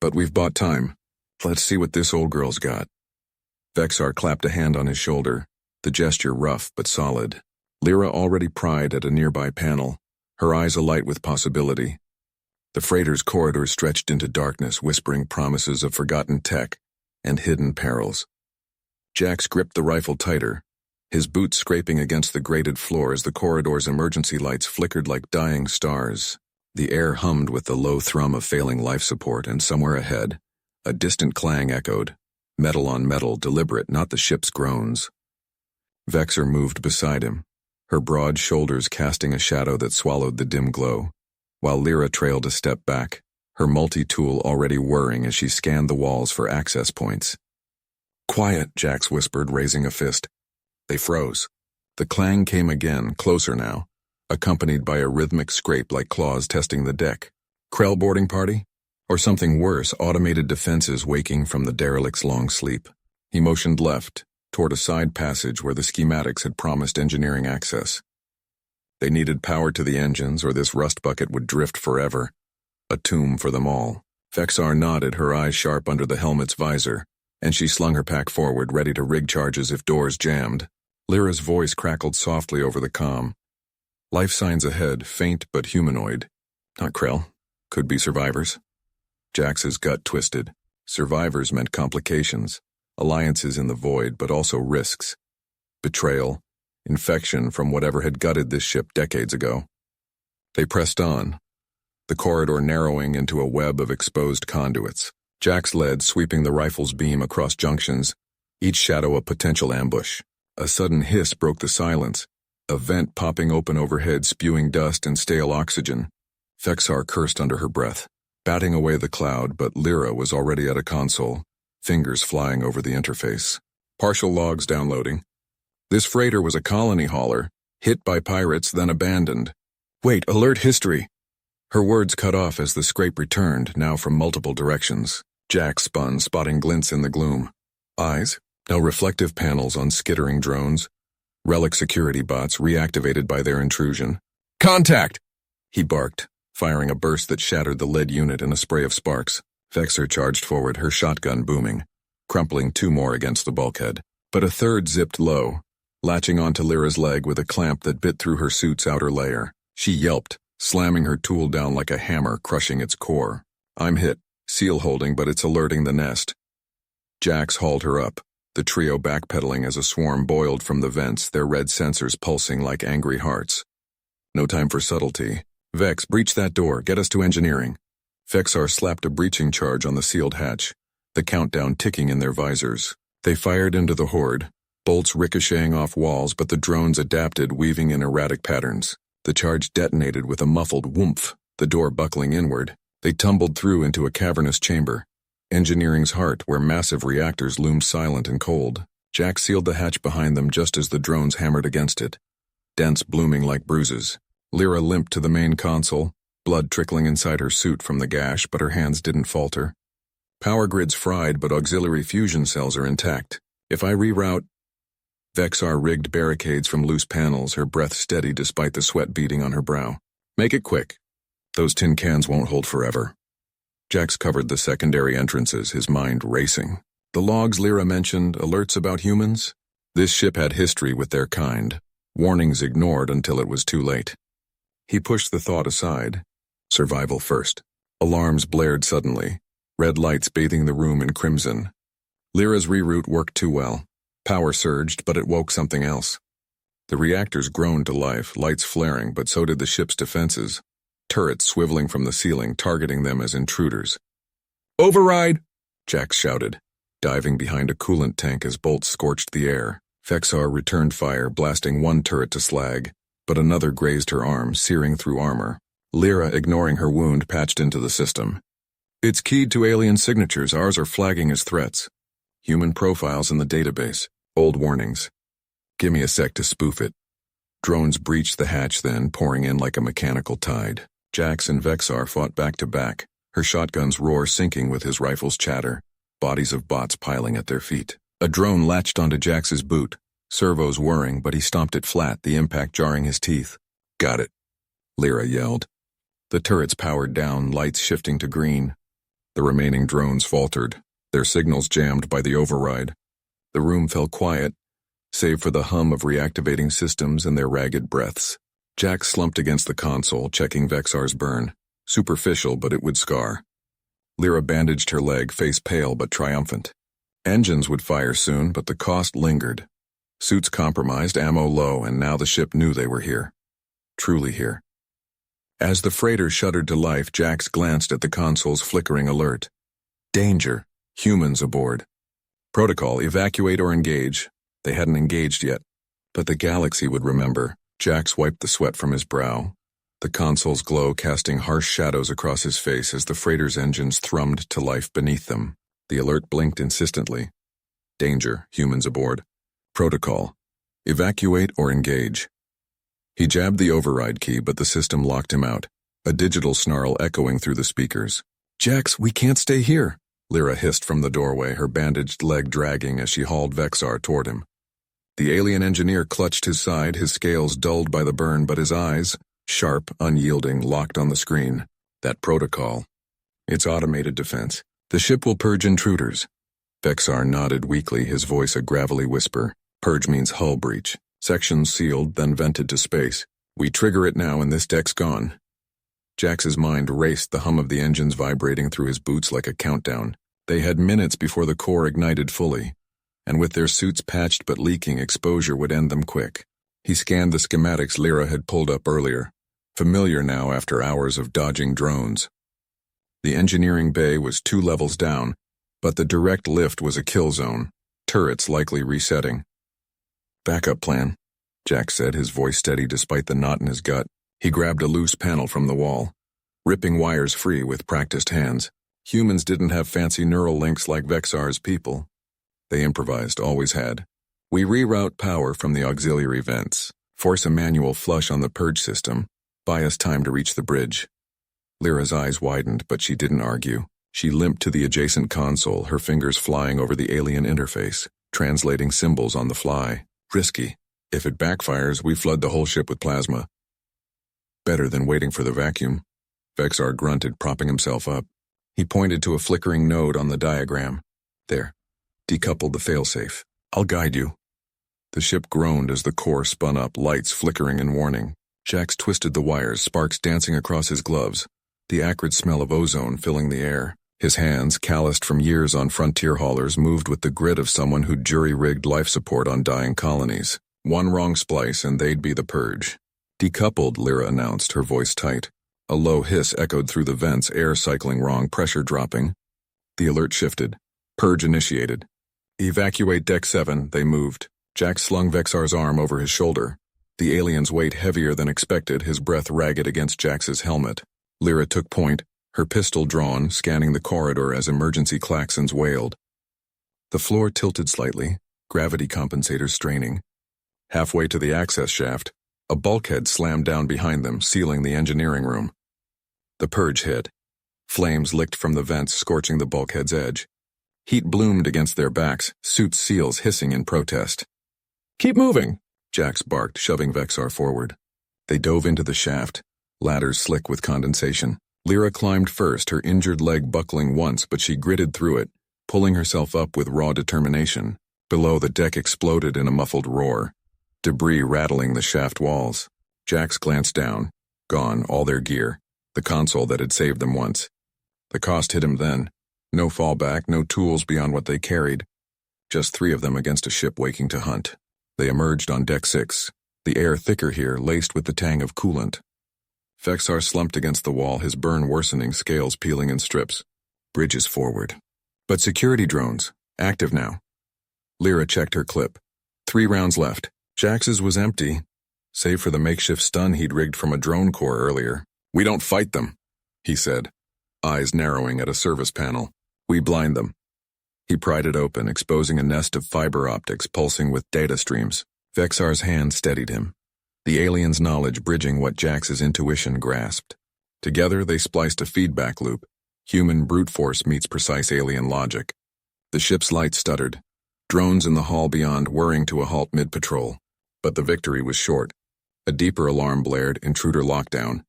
But we've bought time. Let's see what this old girl's got. Vexar clapped a hand on his shoulder, the gesture rough but solid. Lyra already pried at a nearby panel, her eyes alight with possibility. The freighter's corridors stretched into darkness, whispering promises of forgotten tech and hidden perils. Jax gripped the rifle tighter, his boots scraping against the grated floor as the corridor's emergency lights flickered like dying stars. The air hummed with the low thrum of failing life support, and somewhere ahead, a distant clang echoed, metal on metal, deliberate, not the ship's groans. Vexar moved beside him, her broad shoulders casting a shadow that swallowed the dim glow, while Lyra trailed a step back, her multi-tool already whirring as she scanned the walls for access points. Quiet, Jax whispered, raising a fist. They froze. The clang came again, closer now, accompanied by a rhythmic scrape like claws testing the deck. Krell boarding party? Or something worse, automated defenses waking from the derelict's long sleep. He motioned left, toward a side passage where the schematics had promised engineering access. They needed power to the engines, or this rust bucket would drift forever. A tomb for them all. Vexar nodded, her eyes sharp under the helmet's visor, and she slung her pack forward, ready to rig charges if doors jammed. Lyra's voice crackled softly over the comm. Life signs ahead, faint but humanoid. Not Krell. Could be survivors. Jax's gut twisted. Survivors meant complications, alliances in the void, but also risks. Betrayal, infection from whatever had gutted this ship decades ago. They pressed on, the corridor narrowing into a web of exposed conduits. Jax led, sweeping the rifle's beam across junctions, each shadow a potential ambush. A sudden hiss broke the silence, a vent popping open overhead, spewing dust and stale oxygen. Vexar cursed under her breath, batting away the cloud, but Lyra was already at a console, fingers flying over the interface. Partial logs downloading. This freighter was a colony hauler, hit by pirates, then abandoned. Wait, alert history. Her words cut off as the scrape returned, now from multiple directions. Jack spun, spotting glints in the gloom. Eyes? No reflective panels on skittering drones. Relic security bots reactivated by their intrusion. Contact! He barked, firing a burst that shattered the lead unit in a spray of sparks. Vexar charged forward, her shotgun booming, crumpling two more against the bulkhead. But a third zipped low, latching onto Lyra's leg with a clamp that bit through her suit's outer layer. She yelped, slamming her tool down like a hammer, crushing its core. I'm hit, seal holding, but it's alerting the nest. Jax hauled her up, the trio backpedaling as a swarm boiled from the vents, their red sensors pulsing like angry hearts. No time for subtlety. Vex, breach that door, get us to engineering. Vexar slapped a breaching charge on the sealed hatch, the countdown ticking in their visors. They fired into the horde, bolts ricocheting off walls, but the drones adapted, weaving in erratic patterns. The charge detonated with a muffled whoomph, the door buckling inward. They tumbled through into a cavernous chamber, engineering's heart, where massive reactors loomed silent and cold. Jack sealed the hatch behind them just as the drones hammered against it, dents blooming like bruises. Lyra limped to the main console, blood trickling inside her suit from the gash, but her hands didn't falter. Power grid's fried, but auxiliary fusion cells are intact. If I reroute... Vexar rigged barricades from loose panels, her breath steady despite the sweat beading on her brow. Make it quick. Those tin cans won't hold forever. Jax covered the secondary entrances, his mind racing. The logs Lyra mentioned, alerts about humans? This ship had history with their kind. Warnings ignored until it was too late. He pushed the thought aside. Survival first. Alarms blared suddenly, red lights bathing the room in crimson. Lyra's reroute worked too well. Power surged, but it woke something else. The reactors groaned to life, lights flaring, but so did the ship's defenses. Turrets swiveling from the ceiling, targeting them as intruders. "Override!" Jax shouted, diving behind a coolant tank as bolts scorched the air. Vexar returned fire, blasting one turret to slag, but another grazed her arm, searing through armor. Lyra, ignoring her wound, patched into the system. "It's keyed to alien signatures. Ours are flagging as threats. Human profiles in the database. Old warnings. Give me a sec to spoof it." Drones breached the hatch then, pouring in like a mechanical tide. Jax and Vexar fought back to back, her shotgun's roar syncing with his rifle's chatter, bodies of bots piling at their feet. A drone latched onto Jax's boot, servos whirring, but he stomped it flat, the impact jarring his teeth. "Got it," Lyra yelled. The turrets powered down, lights shifting to green. The remaining drones faltered, their signals jammed by the override. The room fell quiet, save for the hum of reactivating systems and their ragged breaths. Jax slumped against the console, checking Vexar's burn. Superficial, but it would scar. Lyra bandaged her leg, face pale but triumphant. Engines would fire soon, but the cost lingered. Suits compromised, ammo low, and now the ship knew they were here. Truly here. As the freighter shuddered to life, Jax glanced at the console's flickering alert. Danger. Humans aboard. Protocol, evacuate or engage. They hadn't engaged yet. But the galaxy would remember. Jax wiped the sweat from his brow, the console's glow casting harsh shadows across his face as the freighter's engines thrummed to life beneath them. The alert blinked insistently. Danger, humans aboard. Protocol, evacuate or engage. He jabbed the override key, but the system locked him out, a digital snarl echoing through the speakers. "Jax, we can't stay here," Lyra hissed from the doorway, her bandaged leg dragging as she hauled Vexar toward him. The alien engineer clutched his side, his scales dulled by the burn, but his eyes, sharp, unyielding, locked on the screen. That protocol. It's automated defense. The ship will purge intruders. Vexar nodded weakly, his voice a gravelly whisper. Purge means hull breach. Sections sealed, then vented to space. We trigger it now and this deck's gone. Jax's mind raced, the hum of the engines vibrating through his boots like a countdown. They had minutes before the core ignited fully. And with their suits patched but leaking, exposure would end them quick. He scanned the schematics Lyra had pulled up earlier, familiar now after hours of dodging drones. The engineering bay was 2 levels down, but the direct lift was a kill zone, turrets likely resetting. "Backup plan," Jax said, his voice steady despite the knot in his gut. He grabbed a loose panel from the wall, ripping wires free with practiced hands. Humans didn't have fancy neural links like Vexar's people. They improvised, always had. We reroute power from the auxiliary vents, force a manual flush on the purge system, buy us time to reach the bridge. Lyra's eyes widened, but she didn't argue. She limped to the adjacent console, her fingers flying over the alien interface, translating symbols on the fly. Risky. If it backfires, we flood the whole ship with plasma. Better than waiting for the vacuum. Vexar grunted, propping himself up. He pointed to a flickering node on the diagram. There. Decoupled the failsafe. I'll guide you. The ship groaned as the core spun up, lights flickering in warning. Jax twisted the wires, sparks dancing across his gloves, the acrid smell of ozone filling the air. His hands, calloused from years on frontier haulers, moved with the grit of someone who'd jury-rigged life support on dying colonies. One wrong splice and they'd be the purge. Decoupled, Lyra announced, her voice tight. A low hiss echoed through the vents, air cycling wrong, pressure dropping. The alert shifted. Purge initiated. Evacuate Deck 7, they moved. Jax slung Vexar's arm over his shoulder. The alien's weight heavier than expected, his breath ragged against Jax's helmet. Lyra took point, her pistol drawn, scanning the corridor as emergency klaxons wailed. The floor tilted slightly, gravity compensators straining. Halfway to the access shaft, a bulkhead slammed down behind them, sealing the engineering room. The purge hit. Flames licked from the vents, scorching the bulkhead's edge. Heat bloomed against their backs, suit seals hissing in protest. "Keep moving," Jax barked, shoving Vexar forward. They dove into the shaft, ladders slick with condensation. Lyra climbed first, her injured leg buckling once, but she gritted through it, pulling herself up with raw determination. Below, the deck exploded in a muffled roar, debris rattling the shaft walls. Jax glanced down. Gone, all their gear. The console that had saved them once. The cost hit him then. No fallback, no tools beyond what they carried. Just 3 of them against a ship waking to hunt. They emerged on Deck 6, the air thicker here, laced with the tang of coolant. Vexar slumped against the wall, his burn worsening, scales peeling in strips. Bridges forward. But security drones, active now. Lyra checked her clip. 3 rounds left. Jax's was empty, save for the makeshift stun he'd rigged from a drone core earlier. "We don't fight them," he said, eyes narrowing at a service panel. "We blind them." He pried it open, exposing a nest of fiber optics pulsing with data streams. Vexar's hand steadied him, the alien's knowledge bridging what Jax's intuition grasped. Together, they spliced a feedback loop. Human brute force meets precise alien logic. The ship's lights stuttered, drones in the hall beyond whirring to a halt mid-patrol. But the victory was short. A deeper alarm blared, intruder lockdown.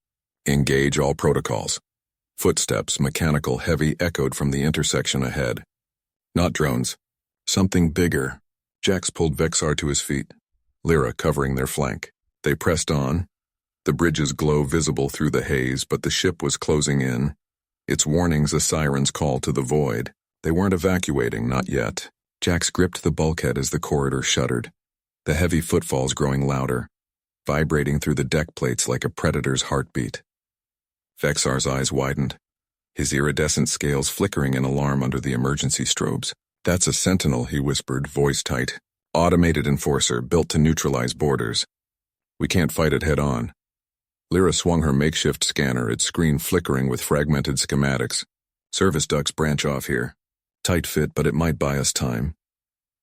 Engage all protocols. Footsteps, mechanical, heavy, echoed from the intersection ahead. Not drones. Something bigger. Jax pulled Vexar to his feet, Lyra covering their flank. They pressed on. The bridge's glow visible through the haze, but the ship was closing in. Its warnings a siren's call to the void. They weren't evacuating, not yet. Jax gripped the bulkhead as the corridor shuddered, the heavy footfalls growing louder, vibrating through the deck plates like a predator's heartbeat. Vexar's eyes widened, his iridescent scales flickering in alarm under the emergency strobes. "That's a sentinel," he whispered, voice tight. "Automated enforcer, built to neutralize borders. We can't fight it head-on." Lyra swung her makeshift scanner, its screen flickering with fragmented schematics. "Service ducts branch off here. Tight fit, but it might buy us time."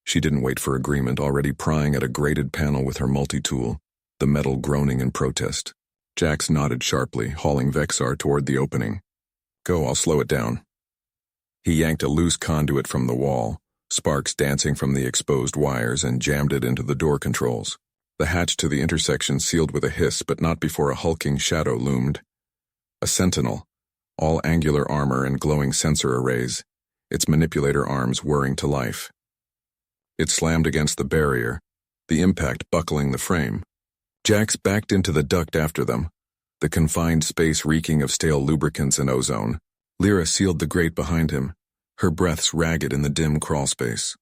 She didn't wait for agreement, already prying at a grated panel with her multi-tool, the metal groaning in protest. Jax nodded sharply, hauling Vexar toward the opening. "Go, I'll slow it down." He yanked a loose conduit from the wall, sparks dancing from the exposed wires, and jammed it into the door controls. The hatch to the intersection sealed with a hiss, but not before a hulking shadow loomed. A sentinel, all angular armor and glowing sensor arrays, its manipulator arms whirring to life. It slammed against the barrier, the impact buckling the frame. Jax backed into the duct after them, the confined space reeking of stale lubricants and ozone. Lyra sealed the grate behind him, her breaths ragged in the dim crawlspace.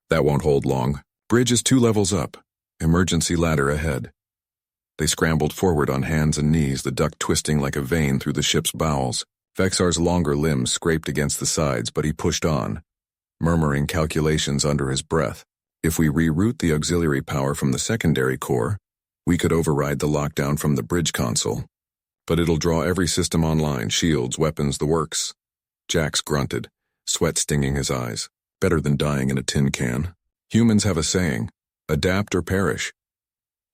"That won't hold long. Bridge is 2 levels up. Emergency ladder ahead." They scrambled forward on hands and knees, the duct twisting like a vein through the ship's bowels. Vexar's longer limbs scraped against the sides, but he pushed on, murmuring calculations under his breath. "If we reroute the auxiliary power from the secondary core, we could override the lockdown from the bridge console. But it'll draw every system online, shields, weapons, the works." Jax grunted, sweat stinging his eyes. Better than dying in a tin can. Humans have a saying, adapt or perish.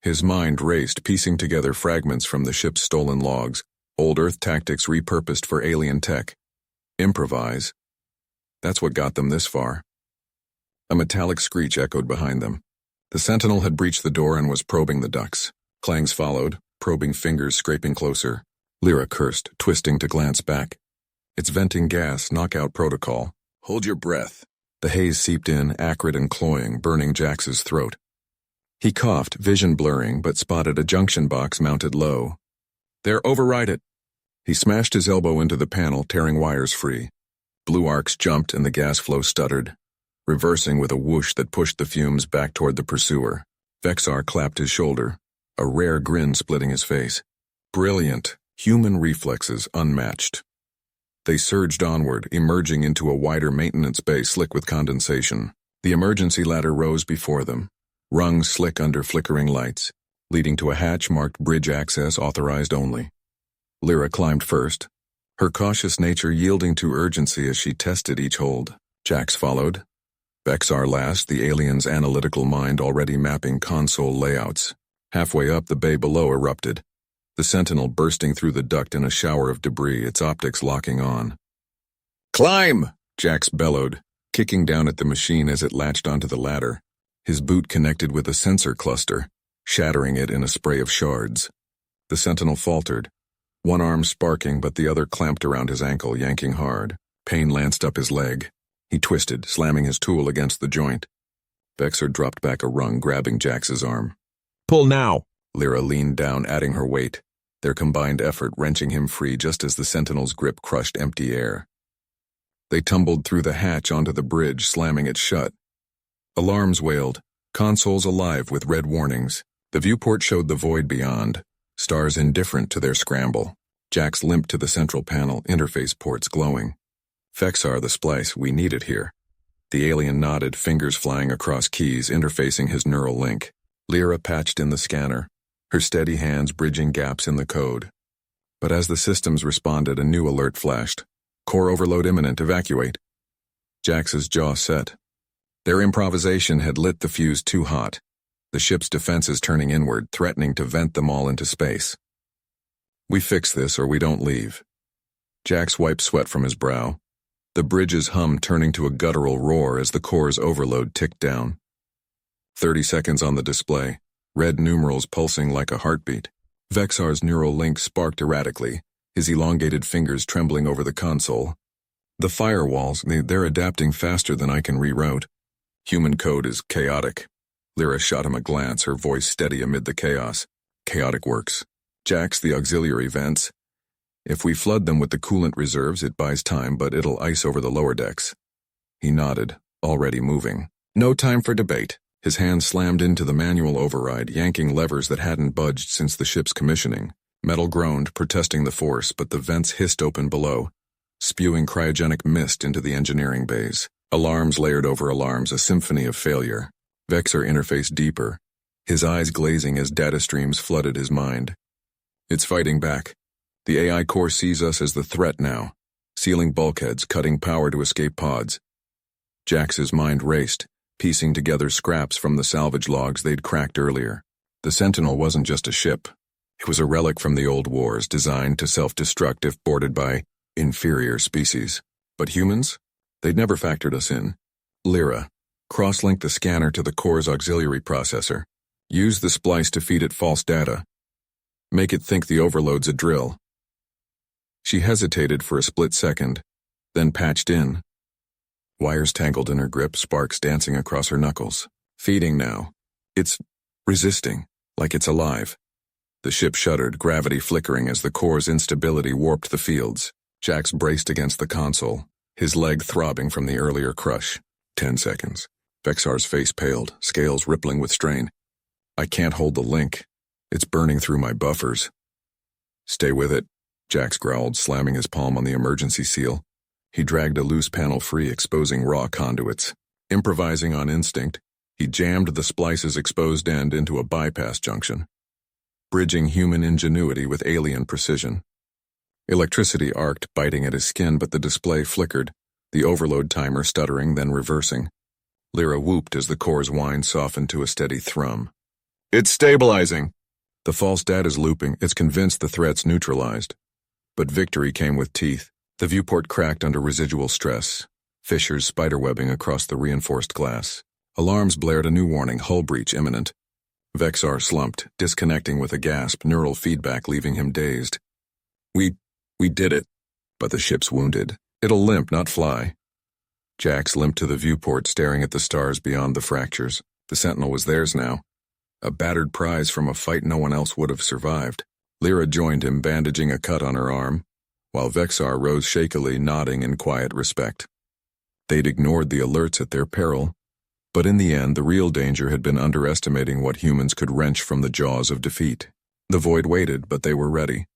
His mind raced, piecing together fragments from the ship's stolen logs, old Earth tactics repurposed for alien tech. Improvise. That's what got them this far. A metallic screech echoed behind them. The sentinel had breached the door and was probing the ducts. Clangs followed, probing fingers scraping closer. Lyra cursed, twisting to glance back. "It's venting gas, knockout protocol. Hold your breath." The haze seeped in, acrid and cloying, burning Jax's throat. He coughed, vision blurring, but spotted a junction box mounted low. "There, override it." He smashed his elbow into the panel, tearing wires free. Blue arcs jumped and the gas flow stuttered, reversing with a whoosh that pushed the fumes back toward the pursuer. Vexar clapped his shoulder, a rare grin splitting his face. Brilliant, human reflexes unmatched. They surged onward, emerging into a wider maintenance bay slick with condensation. The emergency ladder rose before them, rungs slick under flickering lights, leading to a hatch marked bridge access authorized only. Lyra climbed first, her cautious nature yielding to urgency as she tested each hold. Jax followed. Vexar last, the alien's analytical mind already mapping console layouts. Halfway up, the bay below erupted. the Sentinel bursting through the duct in a shower of debris, its optics locking on. "Climb!" Jax bellowed, kicking down at the machine as it latched onto the ladder. His boot connected with a sensor cluster, shattering it in a spray of shards. The Sentinel faltered, one arm sparking but the other clamped around his ankle, yanking hard. Pain lanced up his leg. He twisted, slamming his tool against the joint. Vexor dropped back a rung, grabbing Jax's arm. "Pull now!" Lyra leaned down, adding her weight, their combined effort wrenching him free just as the Sentinel's grip crushed empty air. They tumbled through the hatch onto the bridge, slamming it shut. Alarms wailed, consoles alive with red warnings. The viewport showed the void beyond, stars indifferent to their scramble. Jax limped to the central panel, interface ports glowing. "Vexar, the splice, we need it here." The alien nodded, fingers flying across keys, interfacing his neural link. Lyra patched in the scanner, her steady hands bridging gaps in the code. But as the systems responded, a new alert flashed. "Core overload imminent, evacuate." Jax's jaw set. Their improvisation had lit the fuse too hot, the ship's defenses turning inward, threatening to vent them all into space. "We fix this or we don't leave." Jax wiped sweat from his brow, the bridge's hum turning to a guttural roar as the core's overload ticked down. 30 seconds on the display, red numerals pulsing like a heartbeat. Vexar's neural link sparked erratically, his elongated fingers trembling over the console. "The firewalls, they're adapting faster than I can reroute. Human code is chaotic." Lyra shot him a glance, her voice steady amid the chaos. "Chaotic works. Jax, the auxiliary vents. If we flood them with the coolant reserves, it buys time, but it'll ice over the lower decks." He nodded, already moving. No time for debate. His hand slammed into the manual override, yanking levers that hadn't budged since the ship's commissioning. Metal groaned, protesting the force, but the vents hissed open below, spewing cryogenic mist into the engineering bays. Alarms layered over alarms, a symphony of failure. Vexor interfaced deeper, his eyes glazing as data streams flooded his mind. "It's fighting back. The AI core sees us as the threat now, sealing bulkheads, cutting power to escape pods." Jax's mind raced, piecing together scraps from the salvage logs they'd cracked earlier. The Sentinel wasn't just a ship. It was a relic from the old wars, designed to self-destruct if boarded by inferior species. But humans? They'd never factored us in. Lyra, cross-link the scanner to the core's auxiliary processor. Use the splice to feed it false data. Make it think the overload's a drill. She hesitated for a split second, then patched in. Wires tangled in her grip, sparks dancing across her knuckles. Feeding now. It's resisting, like it's alive. The ship shuddered, gravity flickering as the core's instability warped the fields. Jax braced against the console, his leg throbbing from the earlier crush. 10 seconds. Vexar's face paled, scales rippling with strain. "I can't hold the link. It's burning through my buffers." "Stay with it," Jax growled, slamming his palm on the emergency seal. He dragged a loose panel free, exposing raw conduits. Improvising on instinct, he jammed the splice's exposed end into a bypass junction, bridging human ingenuity with alien precision. Electricity arced, biting at his skin, but the display flickered, the overload timer stuttering, then reversing. Lyra whooped as the core's whine softened to a steady thrum. "It's stabilizing!" "The false data's looping. It's convinced the threat's neutralized." But victory came with teeth. The viewport cracked under residual stress, fissures spiderwebbing across the reinforced glass. Alarms blared a new warning, hull breach imminent. Vexar slumped, disconnecting with a gasp, neural feedback leaving him dazed. We did it. But the ship's wounded. It'll limp, not fly." Jax limped to the viewport, staring at the stars beyond the fractures. The Sentinel was theirs now, a battered prize from a fight no one else would have survived. Lyra joined him, bandaging a cut on her arm, while Vexar rose shakily, nodding in quiet respect. They'd ignored the alerts at their peril, but in the end the real danger had been underestimating what humans could wrench from the jaws of defeat. The void waited, but they were ready.